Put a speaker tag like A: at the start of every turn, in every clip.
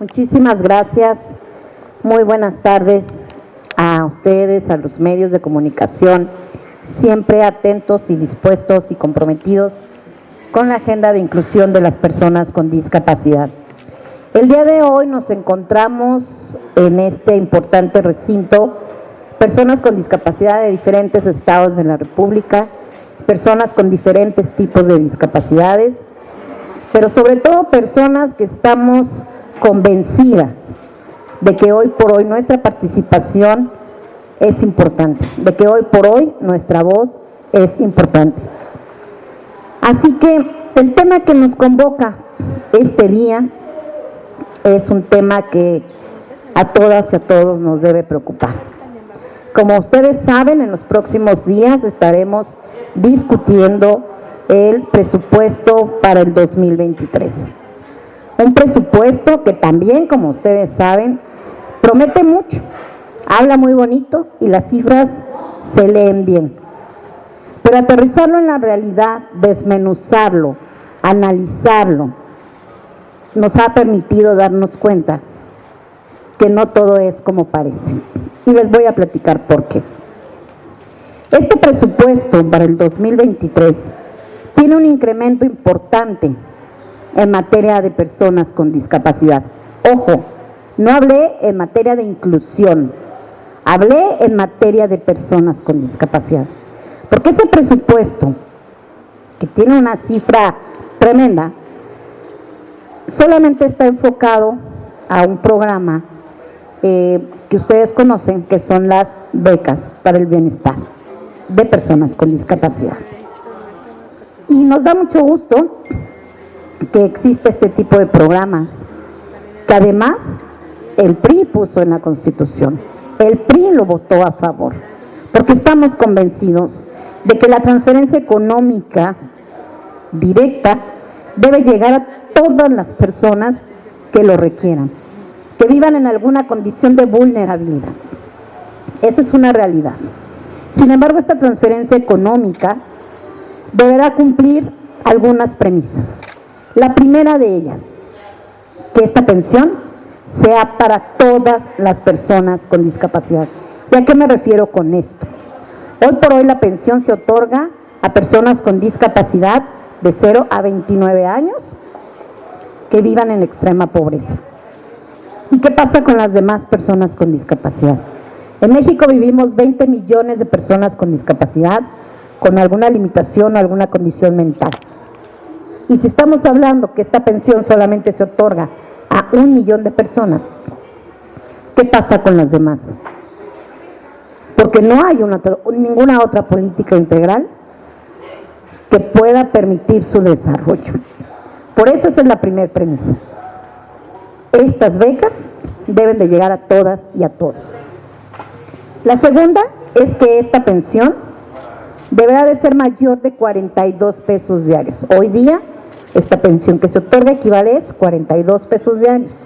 A: Muchísimas gracias. Muy buenas tardes a ustedes, a los medios de comunicación, siempre atentos y dispuestos y comprometidos con la agenda de inclusión de las personas con discapacidad. El día de hoy nos encontramos en este importante recinto, personas con discapacidad de diferentes estados de la República, personas con diferentes tipos de discapacidades, pero sobre todo personas que estamos convencidas de que hoy por hoy nuestra participación es importante, de que hoy por hoy nuestra voz es importante. Así que el tema que nos convoca este día es un tema que a todas y a todos nos debe preocupar. Como ustedes saben, en los próximos días estaremos discutiendo el presupuesto para el 2023. Un presupuesto que también, como ustedes saben, promete mucho, habla muy bonito y las cifras se leen bien. Pero aterrizarlo en la realidad, desmenuzarlo, analizarlo, nos ha permitido darnos cuenta que no todo es como parece. Y les voy a platicar por qué. Este presupuesto para el 2023 tiene un incremento importante en materia de personas con discapacidad. Ojo, no hablé en materia de inclusión, hablé en materia de personas con discapacidad. Porque ese presupuesto, que tiene una cifra tremenda, solamente está enfocado a un programa que ustedes conocen, que son las becas para el bienestar de personas con discapacidad. Y nos da mucho gusto que existe este tipo de programas, que además el PRI puso en la Constitución, el PRI lo votó a favor, porque estamos convencidos de que la transferencia económica directa debe llegar a todas las personas que lo requieran, que vivan en alguna condición de vulnerabilidad. Eso es una realidad. Sin embargo, esta transferencia económica deberá cumplir algunas premisas. La primera de ellas, que esta pensión sea para todas las personas con discapacidad. ¿Y a qué me refiero con esto? Hoy por hoy la pensión se otorga a personas con discapacidad de 0 a 29 años que vivan en extrema pobreza. ¿Y qué pasa con las demás personas con discapacidad? En México vivimos 20 millones de personas con discapacidad, con alguna limitación o alguna condición mental. Y si estamos hablando que esta pensión solamente se otorga a 1 millón de personas, ¿qué pasa con las demás? Porque no hay ninguna otra política integral que pueda permitir su desarrollo. Por eso esa es la primera premisa. Estas becas deben de llegar a todas y a todos. La segunda es que esta pensión deberá de ser mayor de 42 pesos diarios. Hoy día, esta pensión que se otorga equivale a 42 pesos diarios.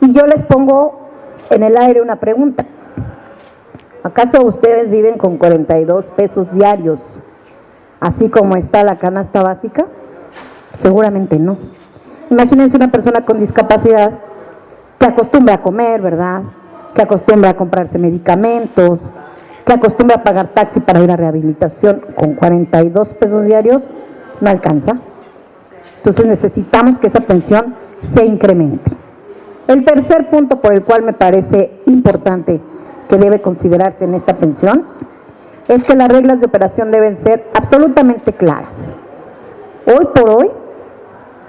A: Y yo les pongo en el aire una pregunta. ¿Acaso ustedes viven con 42 pesos diarios, así como está la canasta básica? Seguramente no. Imagínense una persona con discapacidad que acostumbra a comer, ¿verdad? Que acostumbra a comprarse medicamentos, que acostumbra a pagar taxi para ir a rehabilitación. Con 42 pesos diarios no alcanza. Entonces necesitamos que esa pensión se incremente. El tercer punto por el cual me parece importante que debe considerarse en esta pensión es que las reglas de operación deben ser absolutamente claras. Hoy por hoy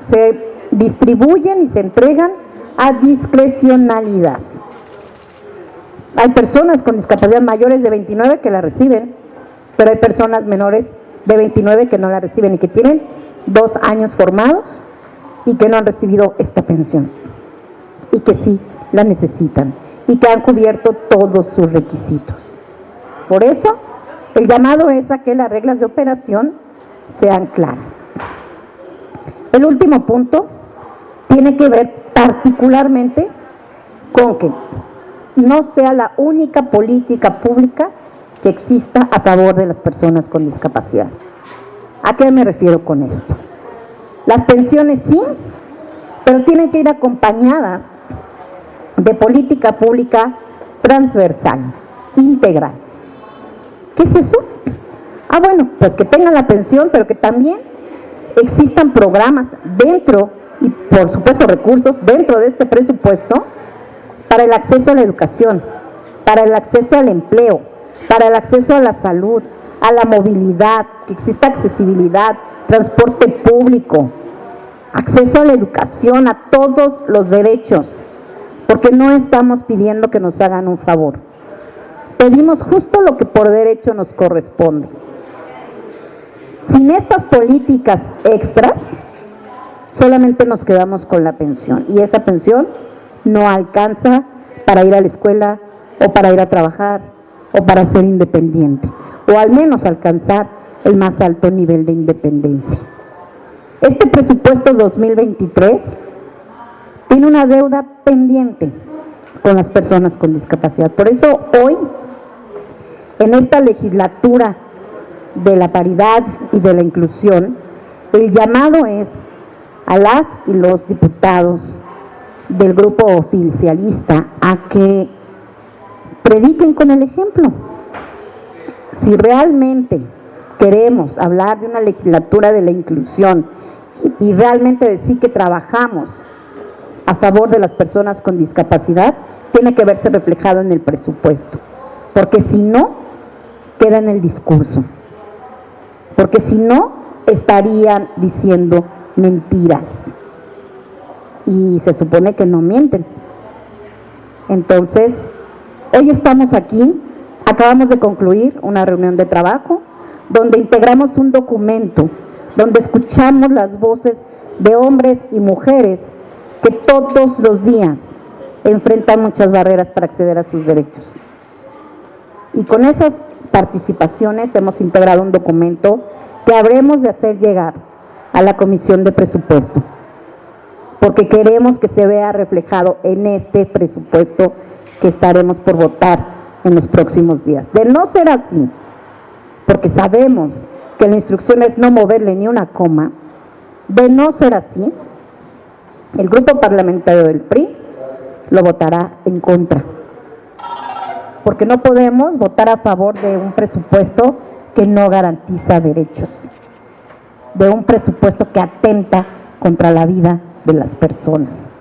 A: se distribuyen y se entregan a discrecionalidad. Hay personas con discapacidad mayores de 29 que la reciben, pero hay personas menores de 29 que no la reciben y que tienen 2 años formados y que no han recibido esta pensión y que sí la necesitan y que han cubierto todos sus requisitos. Por eso, el llamado es a que las reglas de operación sean claras. El último punto tiene que ver particularmente con que no sea la única política pública que exista a favor de las personas con discapacidad. ¿A qué me refiero con esto? Las pensiones sí, pero tienen que ir acompañadas de política pública transversal, integral. ¿Qué es eso? Bueno, pues que tengan la pensión, pero que también existan programas dentro y por supuesto recursos dentro de este presupuesto para el acceso a la educación, para el acceso al empleo, para el acceso a la salud, a la movilidad, que exista accesibilidad, transporte público, acceso a la educación, a todos los derechos, porque no estamos pidiendo que nos hagan un favor. Pedimos justo lo que por derecho nos corresponde. Sin estas políticas extras, solamente nos quedamos con la pensión, y esa pensión no alcanza para ir a la escuela, o para ir a trabajar, o para ser independiente, o al menos alcanzar el más alto nivel de independencia. Este presupuesto 2023 tiene una deuda pendiente con las personas con discapacidad. Por eso hoy, en esta legislatura de la paridad y de la inclusión, el llamado es a las y los diputados del grupo oficialista a que prediquen con el ejemplo. Si realmente queremos hablar de una legislatura de la inclusión y realmente decir que trabajamos a favor de las personas con discapacidad, tiene que verse reflejado en el presupuesto, porque si no, queda en el discurso, porque si no, estarían diciendo mentiras, y se supone que no mienten. Entonces, hoy estamos aquí, acabamos de concluir una reunión de trabajo, donde integramos un documento, donde escuchamos las voces de hombres y mujeres que todos los días enfrentan muchas barreras para acceder a sus derechos. Y con esas participaciones hemos integrado un documento que habremos de hacer llegar a la Comisión de Presupuesto, porque queremos que se vea reflejado en este presupuesto que estaremos por votar en los próximos días. De no ser así, porque sabemos que la instrucción es no moverle ni una coma, de no ser así, el grupo parlamentario del PRI lo votará en contra, porque no podemos votar a favor de un presupuesto que no garantiza derechos, de un presupuesto que atenta contra la vida de las personas.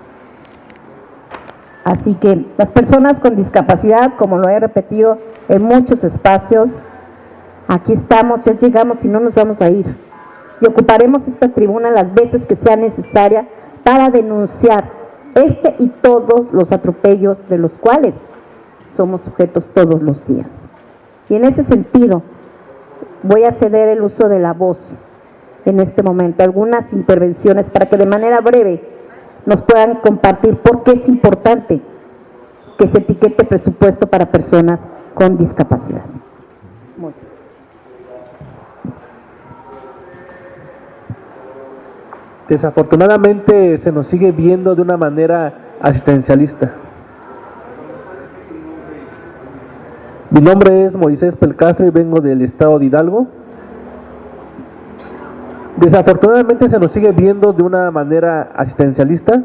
A: Así que las personas con discapacidad, como lo he repetido en muchos espacios, aquí estamos, ya llegamos y no nos vamos a ir. Y ocuparemos esta tribuna las veces que sea necesaria para denunciar este y todos los atropellos de los cuales somos sujetos todos los días. Y en ese sentido, voy a ceder el uso de la voz en este momento, algunas intervenciones para que de manera breve nos puedan compartir por qué es importante que se etiquete presupuesto para personas con discapacidad. Muy bien.
B: Desafortunadamente se nos sigue viendo de una manera asistencialista. Mi nombre es Moisés Pelcastre y vengo del estado de Hidalgo. Desafortunadamente se nos sigue viendo de una manera asistencialista,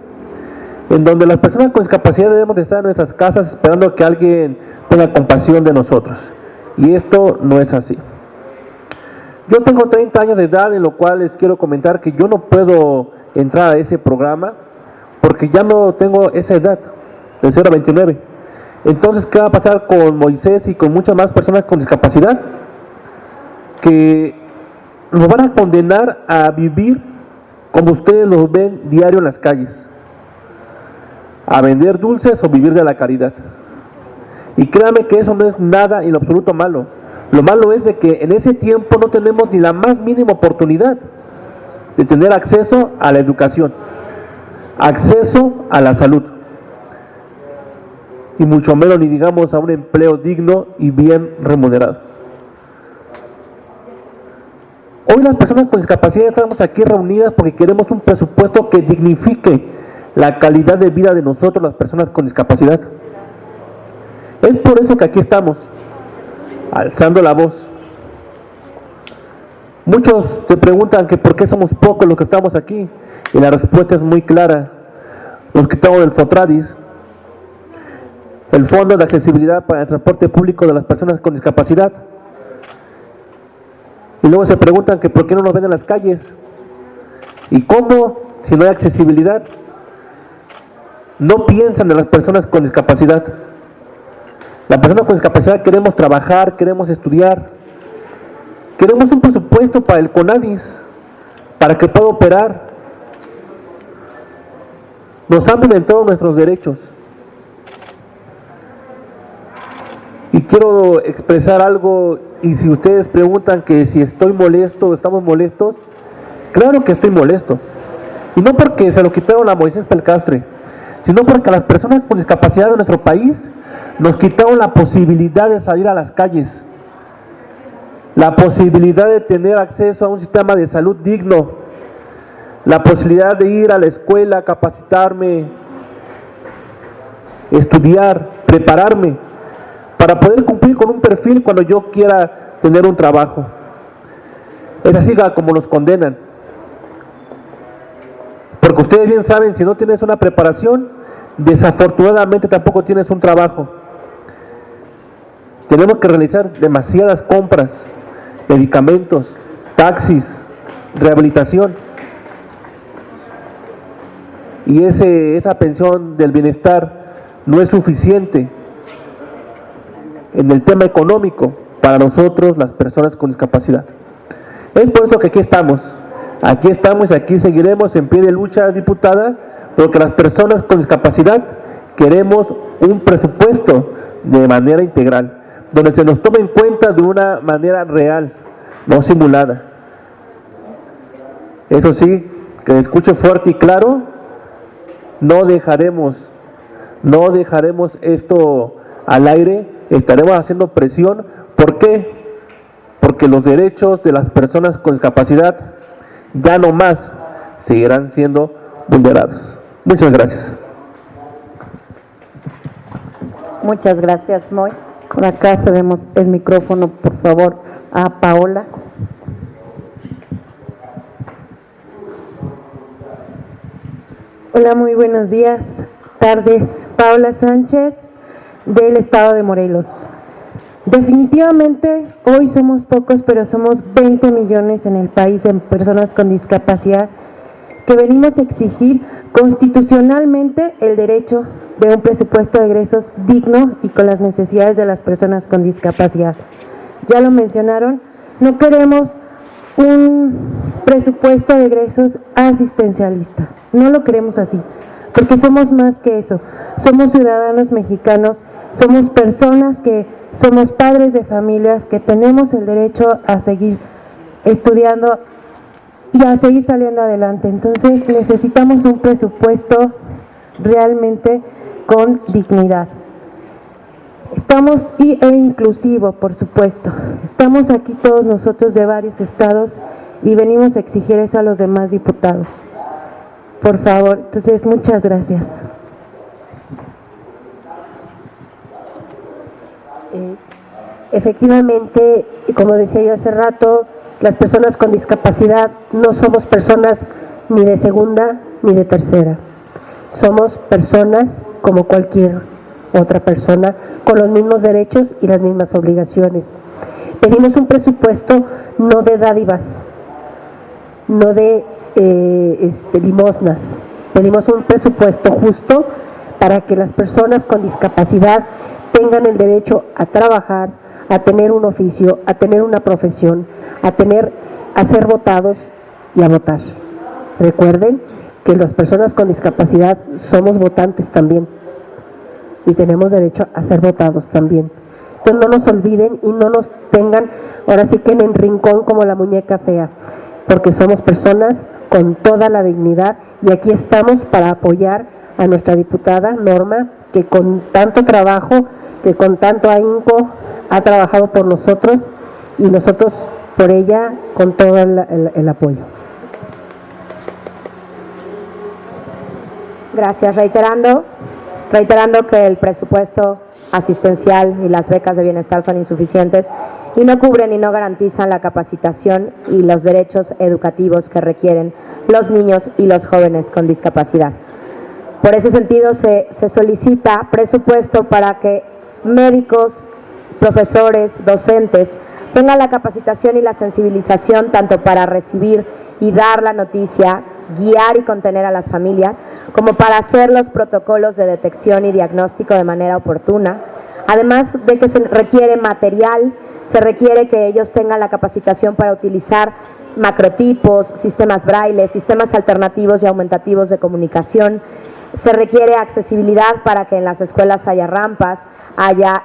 B: en donde las personas con discapacidad debemos de estar en nuestras casas esperando que alguien tenga compasión de nosotros. Y esto no es así. Yo tengo 30 años de edad, en lo cual les quiero comentar que yo no puedo entrar a ese programa porque ya no tengo esa edad, de 0 a 29. Entonces, ¿qué va a pasar con Moisés y con muchas más personas con discapacidad? Que nos van a condenar a vivir como ustedes los ven diario en las calles, a vender dulces o vivir de la caridad. Y créanme que eso no es nada en lo absoluto malo. Lo malo es de que en ese tiempo no tenemos ni la más mínima oportunidad de tener acceso a la educación, acceso a la salud, y mucho menos ni digamos a un empleo digno y bien remunerado. Hoy las personas con discapacidad estamos aquí reunidas porque queremos un presupuesto que dignifique la calidad de vida de nosotros, las personas con discapacidad. Es por eso que aquí estamos, alzando la voz. Muchos se preguntan que por qué somos pocos los que estamos aquí, y la respuesta es muy clara. nos quitaron el FOTRADIS, el Fondo de Accesibilidad para el Transporte Público de las Personas con Discapacidad. Y luego se preguntan que por qué no nos ven en las calles. ¿Y cómo? Si no hay accesibilidad. No piensan en las personas con discapacidad. Las personas con discapacidad queremos trabajar, queremos estudiar, queremos un presupuesto para el CONADIS, para que pueda operar. Nos han violentado nuestros derechos. Y quiero expresar algo, y si ustedes preguntan que si estoy molesto o estamos molestos, claro que estoy molesto. Y no porque se lo quitaron a Moisés Pelcastre, sino porque a las personas con discapacidad de nuestro país nos quitaron la posibilidad de salir a las calles, la posibilidad de tener acceso a un sistema de salud digno, la posibilidad de ir a la escuela, capacitarme, estudiar, prepararme, para poder cumplir con un perfil cuando yo quiera tener un trabajo. Es así como nos condenan. Porque ustedes bien saben, si no tienes una preparación, desafortunadamente tampoco tienes un trabajo. Tenemos que realizar demasiadas compras, medicamentos, taxis, rehabilitación. Y esa pensión del bienestar no es suficiente en el tema económico para nosotros, las personas con discapacidad. Es por eso que aquí estamos y aquí seguiremos en pie de lucha, diputada, porque las personas con discapacidad queremos un presupuesto de manera integral, donde se nos tome en cuenta de una manera real, no simulada. Eso sí, que escuche fuerte y claro, no dejaremos esto al aire, estaremos haciendo presión. ¿Por qué? Porque los derechos de las personas con discapacidad ya no más seguirán siendo vulnerados. Muchas gracias.
A: Muchas gracias, Moy. Por acá cedemos el micrófono, por favor, a Paola.
C: Hola, muy buenos días, tardes. Paola Sánchez, del estado de Morelos. Definitivamente, hoy somos pocos, pero somos 20 millones en el país en personas con discapacidad que venimos a exigir constitucionalmente el derecho de un presupuesto de egresos digno y con las necesidades de las personas con discapacidad. Ya lo mencionaron, no queremos un presupuesto de egresos asistencialista, no lo queremos así, porque somos más que eso, somos ciudadanos mexicanos, somos personas que somos padres de familias, que tenemos el derecho a seguir estudiando y a seguir saliendo adelante. Entonces necesitamos un presupuesto realmente con dignidad. E inclusivo, por supuesto. Estamos aquí todos nosotros de varios estados y venimos a exigir eso a los demás diputados. Por favor, entonces muchas gracias.
D: Efectivamente, como decía yo hace rato, las personas con discapacidad no somos personas ni de segunda ni de tercera. Somos personas como cualquier otra persona, con los mismos derechos y las mismas obligaciones. Pedimos un presupuesto no de dádivas, no de limosnas. Pedimos un presupuesto justo para que las personas con discapacidad tengan el derecho a trabajar, a tener un oficio, a tener una profesión, a ser votados y a votar. Recuerden que las personas con discapacidad somos votantes también y tenemos derecho a ser votados también. Entonces no nos olviden y no nos tengan ahora sí que en el rincón como la muñeca fea, porque somos personas con toda la dignidad y aquí estamos para apoyar a nuestra diputada Norma, que con tanto trabajo, que con tanto ahínco ha trabajado por nosotros y nosotros por ella con todo el apoyo.
E: Gracias. Reiterando que el presupuesto asistencial y las becas de bienestar son insuficientes y no cubren y no garantizan la capacitación y los derechos educativos que requieren los niños y los jóvenes con discapacidad. Por ese sentido se solicita presupuesto para que médicos, profesores, docentes tengan la capacitación y la sensibilización tanto para recibir y dar la noticia, guiar y contener a las familias, como para hacer los protocolos de detección y diagnóstico de manera oportuna. Además de que se requiere material, se requiere que ellos tengan la capacitación para utilizar macrotipos, sistemas braille, sistemas alternativos y aumentativos de comunicación. Se requiere accesibilidad para que en las escuelas haya rampas, haya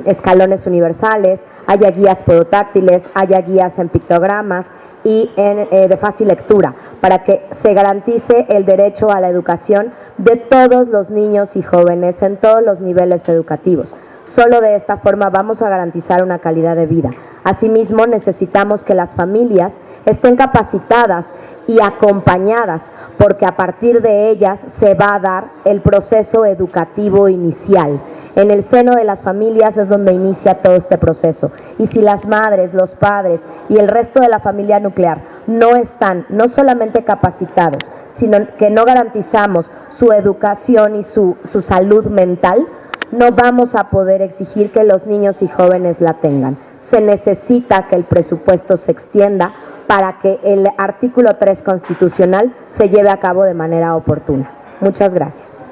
E: escalones universales, haya guías podotáctiles, haya guías en pictogramas y de fácil lectura, para que se garantice el derecho a la educación de todos los niños y jóvenes en todos los niveles educativos. Solo de esta forma vamos a garantizar una calidad de vida. Asimismo, necesitamos que las familias estén capacitadas y acompañadas, porque a partir de ellas se va a dar el proceso educativo inicial. En el seno de las familias es donde inicia todo este proceso. Y si las madres, los padres y el resto de la familia nuclear no están no solamente capacitados, sino que no garantizamos su educación y su salud mental, no vamos a poder exigir que los niños y jóvenes la tengan. Se necesita que el presupuesto se extienda para que el artículo 3 constitucional se lleve a cabo de manera oportuna. Muchas gracias.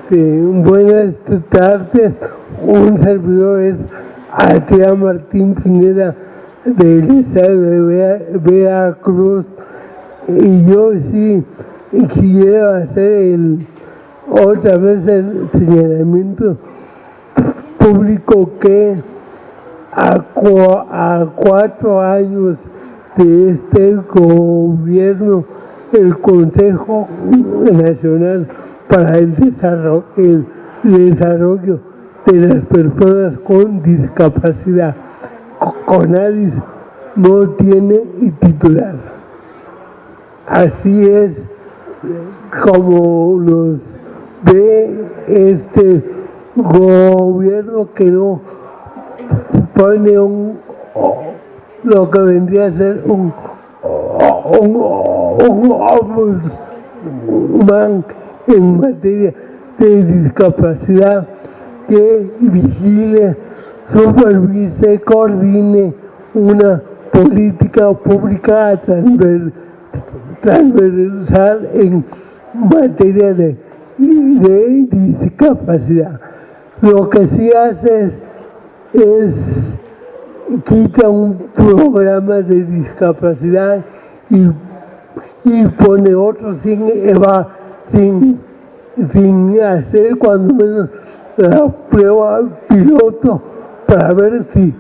F: Buenas tardes, un servidor es Adrián Martín Pineda del estado de Veracruz, y yo sí quiero hacer otra vez el señalamiento público que a 4 años de este gobierno, el Consejo Nacional para el Desarrollo de las Personas con Discapacidad, CONADIS, no tiene titular. Así es como los ve este gobierno, que no pone lo que vendría a ser un ombudsman en materia de discapacidad que vigile, supervise, coordine una política pública transversal en materia de discapacidad. Lo que sí hace es quita un programa de discapacidad y pone otro sin hacer cuando menos la prueba piloto para ver si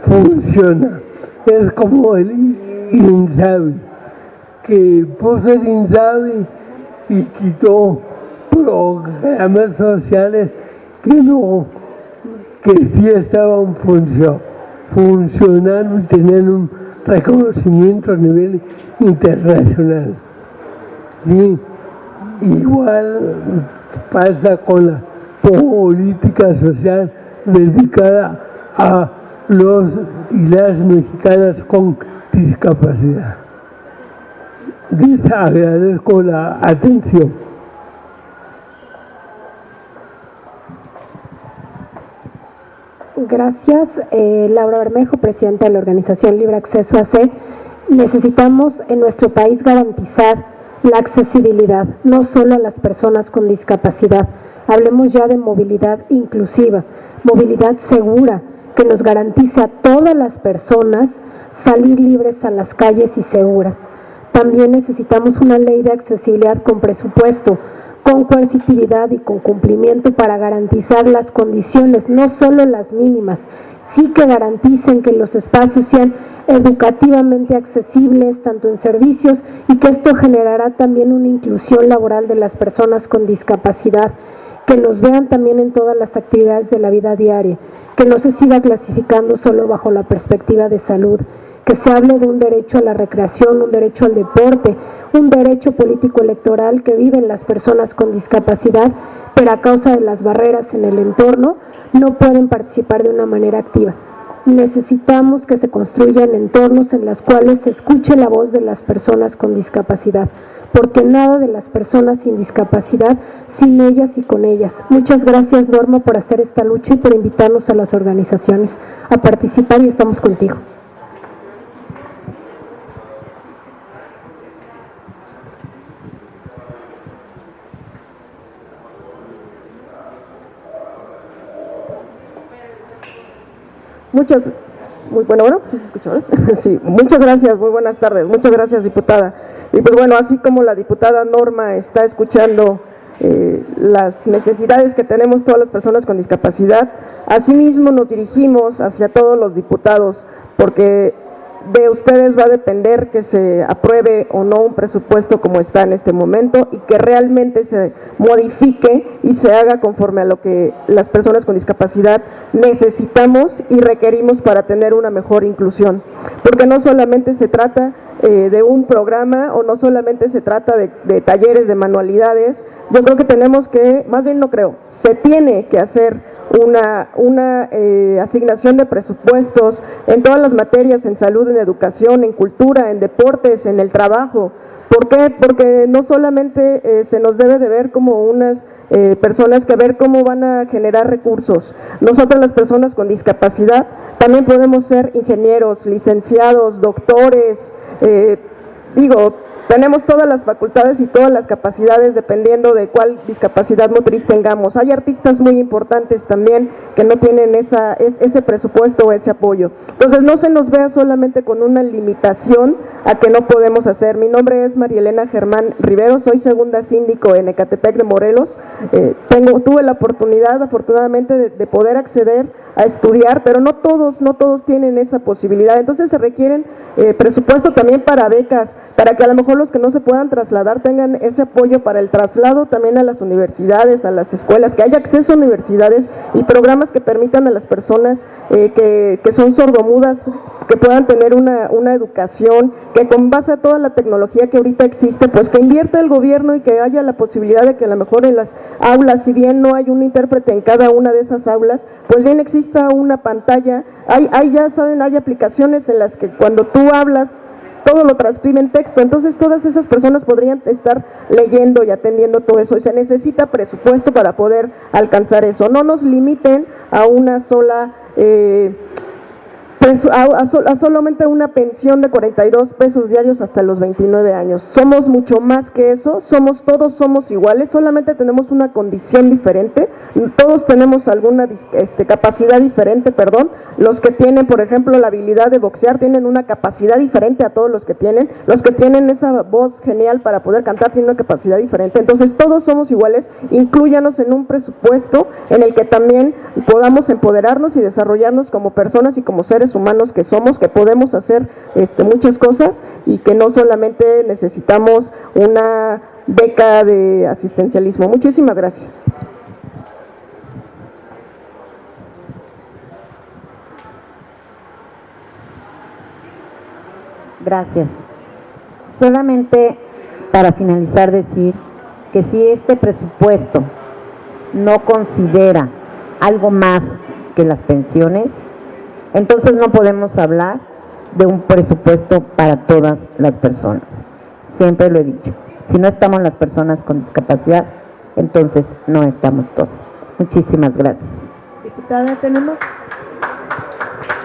F: funciona. Es como el INSABI, que puso el INSABI y quitó programas sociales que sí estaban funcionando y tenían un reconocimiento a nivel internacional. Sí, igual pasa con la política social dedicada a los y las mexicanas con discapacidad. Les agradezco la atención.
D: Gracias, Laura Bermejo, presidenta de la organización Libre Acceso AC. Necesitamos en nuestro país garantizar la accesibilidad, no solo a las personas con discapacidad. Hablemos ya de movilidad inclusiva, movilidad segura, que nos garantice a todas las personas salir libres a las calles y seguras. También necesitamos una ley de accesibilidad con presupuesto, con coercitividad y con cumplimiento para garantizar las condiciones, no solo las mínimas, sí que garanticen que los espacios sean educativamente accesibles, tanto en servicios, y que esto generará también una inclusión laboral de las personas con discapacidad, que nos vean también en todas las actividades de la vida diaria, que no se siga clasificando solo bajo la perspectiva de salud, que se hable de un derecho a la recreación, un derecho al deporte, un derecho político electoral que viven las personas con discapacidad, pero a causa de las barreras en el entorno no pueden participar de una manera activa. Necesitamos que se construyan entornos en los cuales se escuche la voz de las personas con discapacidad, porque nada de las personas sin discapacidad, sin ellas y con ellas. Muchas gracias, Norma, por hacer esta lucha y por invitarnos a las organizaciones a participar, y estamos contigo.
G: Sí, muchas gracias, muy buenas tardes, muchas gracias, diputada. Y pues bueno, así como la diputada Norma está escuchando las necesidades que tenemos todas las personas con discapacidad, asimismo nos dirigimos hacia todos los diputados, porque de ustedes va a depender que se apruebe o no un presupuesto como está en este momento y que realmente se modifique y se haga conforme a lo que las personas con discapacidad necesitamos y requerimos para tener una mejor inclusión. Porque no solamente se trata de un programa o no solamente se trata de talleres de manualidades. Yo creo que tenemos que, más bien no creo, se tiene que hacer una asignación de presupuestos en todas las materias, en salud, en educación, en cultura, en deportes, en el trabajo. ¿Por qué? Porque no solamente se nos debe de ver como unas personas que ver cómo van a generar recursos. Nosotros, las personas con discapacidad, también podemos ser ingenieros, licenciados, doctores, tenemos todas las facultades y todas las capacidades dependiendo de cuál discapacidad motriz tengamos. Hay artistas muy importantes también que no tienen ese presupuesto o ese apoyo. Entonces no se nos vea solamente con una limitación a que no podemos hacer. Mi nombre es María Elena Germán Rivero, soy segunda síndico en Ecatepec de Morelos. Tuve la oportunidad, afortunadamente, de poder acceder a estudiar, pero no todos tienen esa posibilidad. Entonces se requieren presupuesto también para becas, para que a lo mejor los que no se puedan trasladar tengan ese apoyo para el traslado también a las universidades, a las escuelas, que haya acceso a universidades y programas que permitan a las personas que son sordomudas que puedan tener una educación, que con base a toda la tecnología que ahorita existe, pues que invierta el gobierno y que haya la posibilidad de que a lo mejor en las aulas, si bien no hay un intérprete en cada una de esas aulas, pues bien exista una pantalla. Ya saben, hay aplicaciones en las que cuando tú hablas, todo lo transcribe en texto, entonces todas esas personas podrían estar leyendo y atendiendo todo eso, y se necesita presupuesto para poder alcanzar eso. No nos limiten a una sola, a solamente una pensión de 42 pesos diarios hasta los 29 años. Somos mucho más que eso, todos somos iguales, solamente tenemos una condición diferente, todos tenemos alguna capacidad diferente, los que tienen, por ejemplo, la habilidad de boxear tienen una capacidad diferente a todos los que tienen esa voz genial para poder cantar tienen una capacidad diferente. Entonces todos somos iguales, inclúyanos en un presupuesto en el que también podamos empoderarnos y desarrollarnos como personas y como seres humanos que somos, que podemos hacer muchas cosas y que no solamente necesitamos una beca de asistencialismo. Muchísimas gracias.
A: Gracias. Solamente para finalizar decir que si este presupuesto no considera algo más que las pensiones, entonces no podemos hablar de un presupuesto para todas las personas. Siempre lo he dicho, si no estamos las personas con discapacidad, entonces no estamos todos. Muchísimas gracias.
C: Diputada,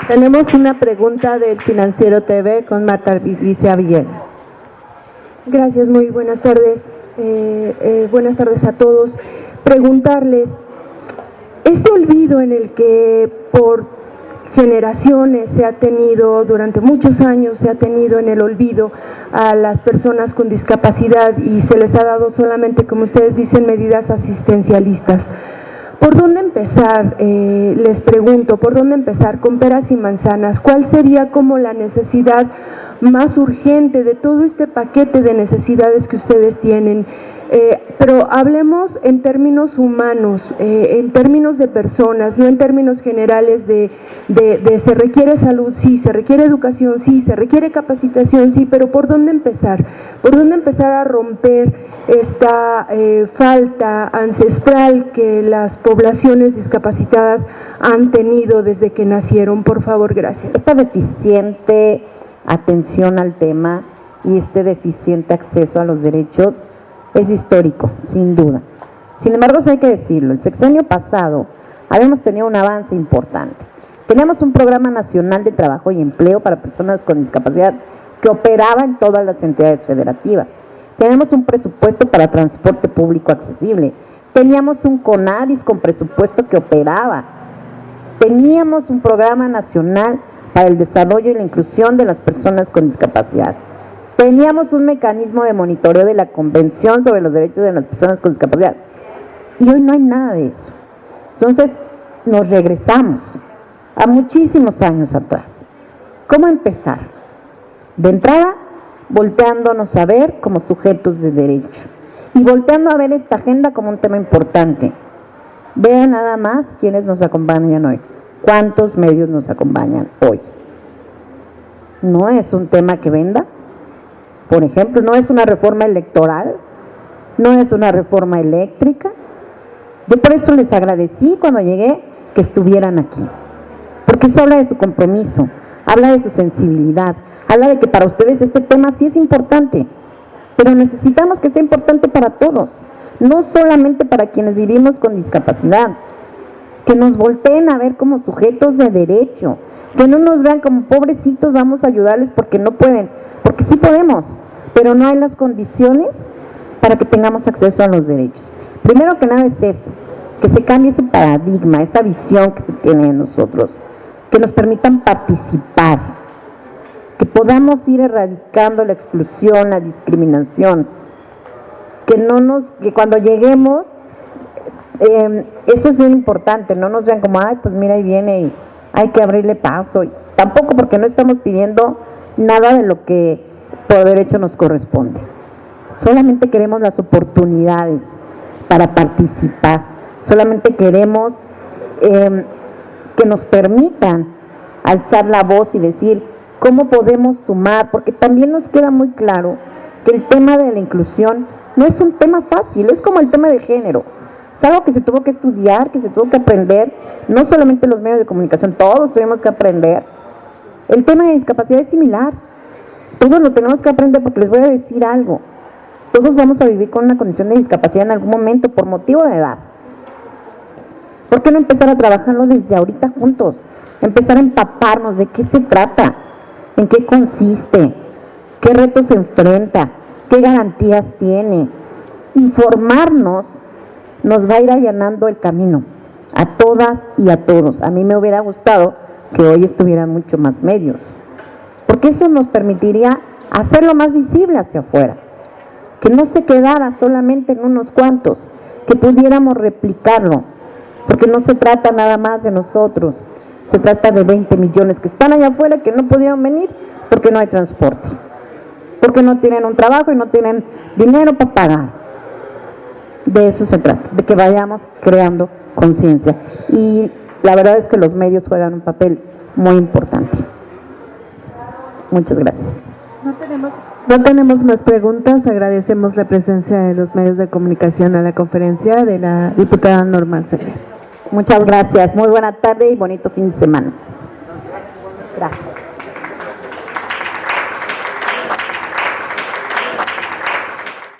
C: tenemos una pregunta del Financiero TV con Marta Alicia Villena.
D: Gracias, muy buenas tardes. Buenas tardes a todos. Preguntarles, este olvido en el que por generaciones se ha tenido, durante muchos años se ha tenido en el olvido a las personas con discapacidad y se les ha dado solamente, como ustedes dicen, medidas asistencialistas. ¿Por dónde empezar? Les pregunto, ¿por dónde empezar? Con peras y manzanas. ¿Cuál sería como la necesidad más urgente de todo este paquete de necesidades que ustedes tienen? Pero hablemos en términos humanos, en términos de personas, no en términos generales de se requiere salud, sí, se requiere educación, sí, se requiere capacitación, sí, pero ¿por dónde empezar? ¿Por dónde empezar a romper esta falta ancestral que las poblaciones discapacitadas han tenido desde que nacieron? Por favor, gracias.
A: Esta deficiente atención al tema y este deficiente acceso a los derechos es histórico, sin duda. Sin embargo, eso hay que decirlo, el sexenio pasado habíamos tenido un avance importante. Teníamos un programa nacional de trabajo y empleo para personas con discapacidad que operaba en todas las entidades federativas. Teníamos un presupuesto para transporte público accesible. Teníamos un CONADIS con presupuesto que operaba. Teníamos un programa nacional para el desarrollo y la inclusión de las personas con discapacidad. Teníamos un mecanismo de monitoreo de la Convención sobre los Derechos de las Personas con Discapacidad. Y hoy no hay nada de eso. Entonces, nos regresamos a muchísimos años atrás. ¿Cómo empezar? De entrada, volteándonos a ver como sujetos de derecho y volteando a ver esta agenda como un tema importante. Vean nada más quiénes nos acompañan hoy, cuántos medios nos acompañan hoy. No es un tema que venda, por ejemplo, no es una reforma electoral, no es una reforma eléctrica. Yo por eso les agradecí cuando llegué que estuvieran aquí, porque eso habla de su compromiso, habla de su sensibilidad, habla de que para ustedes este tema sí es importante, pero necesitamos que sea importante para todos, no solamente para quienes vivimos con discapacidad, que nos volteen a ver como sujetos de derecho, que no nos vean como pobrecitos, vamos a ayudarles porque no pueden, porque sí podemos, pero no hay las condiciones para que tengamos acceso a los derechos. Primero que nada es eso, que se cambie ese paradigma, esa visión que se tiene de nosotros, que nos permitan participar, que podamos ir erradicando la exclusión, la discriminación, que cuando lleguemos, eso es bien importante, no nos vean como, ay, pues mira, ahí viene y hay que abrirle paso, y tampoco porque no estamos pidiendo nada de lo que por derecho nos corresponde, solamente queremos las oportunidades para participar, solamente queremos que nos permitan alzar la voz y decir cómo podemos sumar, porque también nos queda muy claro que el tema de la inclusión no es un tema fácil, es como el tema de género, es algo que se tuvo que estudiar, que se tuvo que aprender, no solamente los medios de comunicación, todos tuvimos que aprender. El tema de discapacidad es similar, todos lo tenemos que aprender, porque les voy a decir algo, todos vamos a vivir con una condición de discapacidad en algún momento por motivo de edad. ¿Por qué no empezar a trabajarlo desde ahorita juntos? Empezar a empaparnos de qué se trata, en qué consiste, qué retos se enfrenta, qué garantías tiene. Informarnos nos va a ir allanando el camino a todas y a todos. A mí me hubiera gustado que hoy estuvieran mucho más medios, porque eso nos permitiría hacerlo más visible hacia afuera, que no se quedara solamente en unos cuantos, que pudiéramos replicarlo, porque no se trata nada más de nosotros, se trata de 20 millones que están allá afuera que no pudieron venir porque no hay transporte, porque no tienen un trabajo y no tienen dinero para pagar. De eso se trata, de que vayamos creando conciencia. Y la verdad es que los medios juegan un papel muy importante. Muchas gracias.
C: No tenemos más preguntas. Agradecemos la presencia de los medios de comunicación a la conferencia de la diputada Norma Arcegres.
A: Muchas gracias. Muy buena tarde y bonito fin de semana. Gracias.